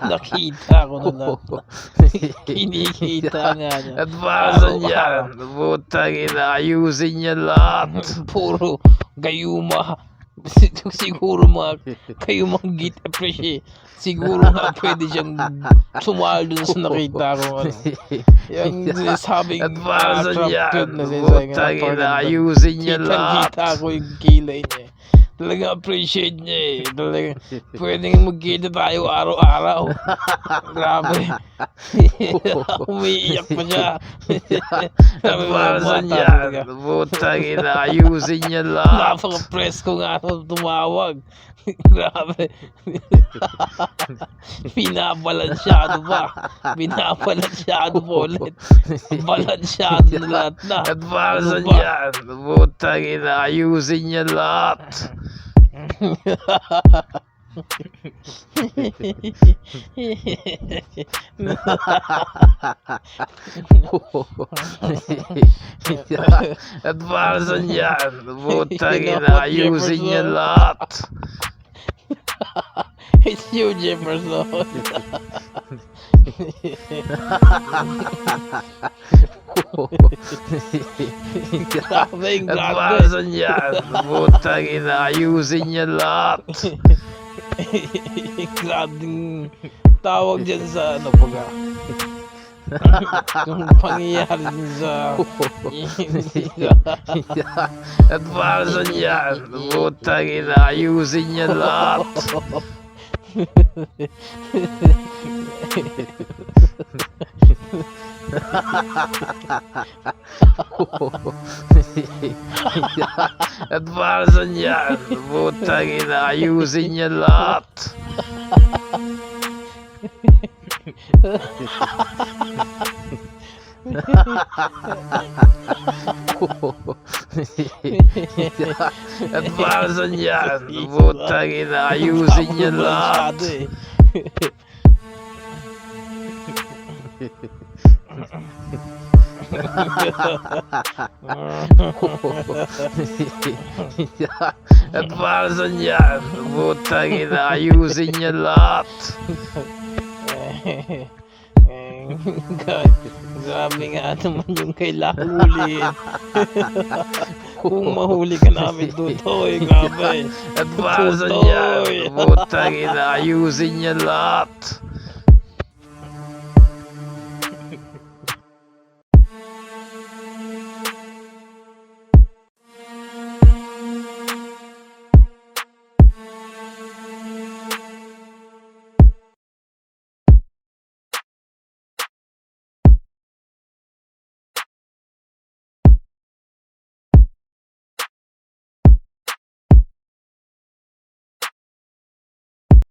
Nakita ko na lang. Kinikita nga niya. At basan yan. Putang ina, ayusin niya lahat. Puro gayuma. Siguro mga gayumang git appreciate. Siguro nga pwede siyang sumahal dun sa nakita ko. Ano. Yung sinasabing At basan attracted yan. na sinasabing Putang ina, ayusin niya lahat. Kita ko yung kilay niya. Talaga appreciate niya eh. Talaga pwedeng magkita tayo araw-araw. Grabe. Umiiyak pa siya. At basan yan. Putang ina, ayusin niya lahat. Napaka-presko nga tumawag. Grabe. Binabalansyado pa. Binabalansyado pa ulit. Balansyado na lahat na. At basan yan. Putang ina, ayusin niya lahat. At basan yan. Putang ina, ayusin niya lahat. It's you, Jefferson. Grabe yung At grabe. basan yan. Putang ina, ayusin niya lahat. Grabing tawag dyan sa ano baga. Yung pangyayari dyan sa At basan yan. Putang ina, ayusin niya lahat. At basan yan. Putang ina, ayusin niya lahat. At basan yan. Putang ina, ayusin niya lahat. At basan yan. Putang ina, ayusin niya lahat. Grabe nga naman yung kailangan huliin. Kung mahuli ka namin, Tutoy, grabe. At basan yan. Putang ina, ayusin niya lahat.